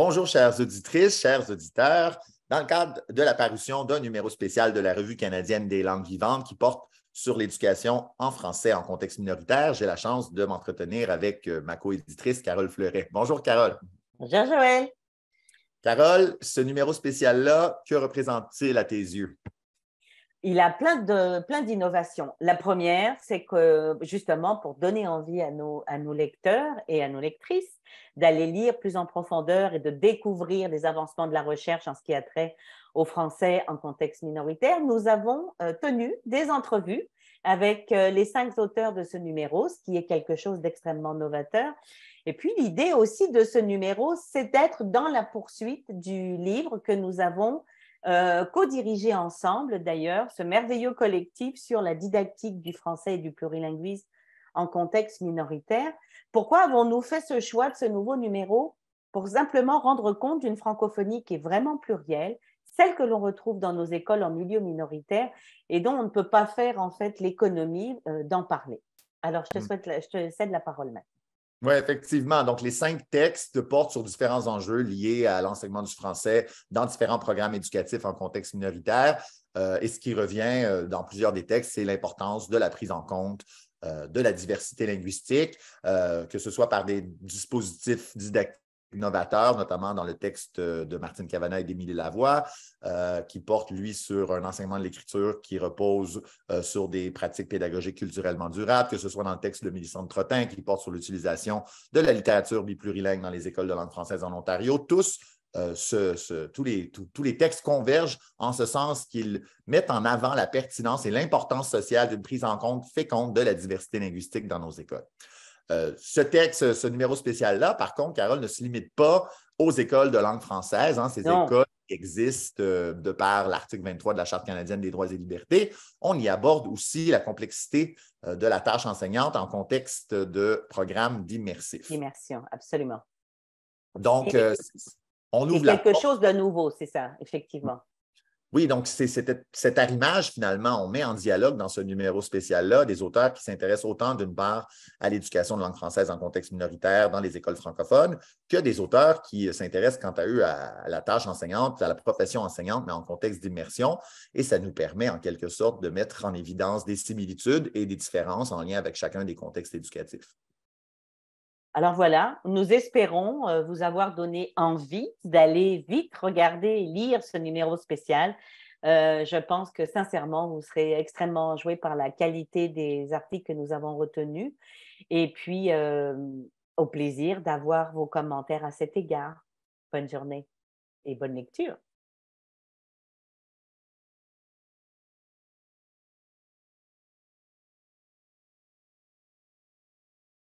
Bonjour, chères auditrices, chers auditeurs. Dans le cadre de la parution d'un numéro spécial de la Revue canadienne des langues vivantes qui porte sur l'éducation en français en contexte minoritaire, j'ai la chance de m'entretenir avec ma co-éditrice Carole Fleuret. Bonjour, Carole. Bonjour, Joël. Carole, ce numéro spécial-là, que représente-t-il à tes yeux? Il a plein d'innovations. La première, c'est que justement, pour donner envie à nos lecteurs et à nos lectrices d'aller lire plus en profondeur et de découvrir des avancements de la recherche en ce qui a trait au français en contexte minoritaire, nous avons tenu des entrevues avec les 5 auteurs de ce numéro, ce qui est quelque chose d'extrêmement novateur. Et puis, l'idée aussi de ce numéro, c'est d'être dans la poursuite du livre que nous avons co-dirigé ensemble, d'ailleurs, ce merveilleux collectif sur la didactique du français et du plurilinguisme en contexte minoritaire. Pourquoi avons-nous fait ce choix de ce nouveau numéro? Pour simplement rendre compte d'une francophonie qui est vraiment plurielle, celle que l'on retrouve dans nos écoles en milieu minoritaire et dont on ne peut pas faire en fait l'économie d'en parler. Alors, je te cède la parole maintenant. Oui, effectivement. Donc, les 5 textes portent sur différents enjeux liés à l'enseignement du français dans différents programmes éducatifs en contexte minoritaire. Et ce qui revient dans plusieurs des textes, c'est l'importance de la prise en compte de la diversité linguistique, que ce soit par des dispositifs didactiques novateurs, notamment dans le texte de Martine Cavana et d'Émilie Lavoie, qui porte, lui, sur un enseignement de l'écriture qui repose sur des pratiques pédagogiques culturellement durables, que ce soit dans le texte de Mélissande Trottin, qui porte sur l'utilisation de la littérature biplurilingue dans les écoles de langue française en Ontario. Tous les textes convergent en ce sens qu'ils mettent en avant la pertinence et l'importance sociale d'une prise en compte féconde de la diversité linguistique dans nos écoles. Ce numéro spécial-là, par contre, Carole, ne se limite pas aux écoles de langue française. Ces écoles qui existent de par l'article 23 de la Charte canadienne des droits et libertés. On y aborde aussi la complexité de la tâche enseignante en contexte de programmes d'immersif. Immersion, absolument. Donc, on ouvre quelque chose de nouveau, c'est ça, effectivement. Oui, donc c'est cet arrimage, finalement, on met en dialogue dans ce numéro spécial-là des auteurs qui s'intéressent autant, d'une part, à l'éducation de langue française en contexte minoritaire dans les écoles francophones, que des auteurs qui s'intéressent, quant à eux, à la tâche enseignante, à la profession enseignante, mais en contexte d'immersion. Et ça nous permet, en quelque sorte, de mettre en évidence des similitudes et des différences en lien avec chacun des contextes éducatifs. Alors voilà, nous espérons vous avoir donné envie d'aller vite regarder et lire ce numéro spécial. Je pense que sincèrement, vous serez extrêmement enjoués par la qualité des articles que nous avons retenus et puis au plaisir d'avoir vos commentaires à cet égard. Bonne journée et bonne lecture.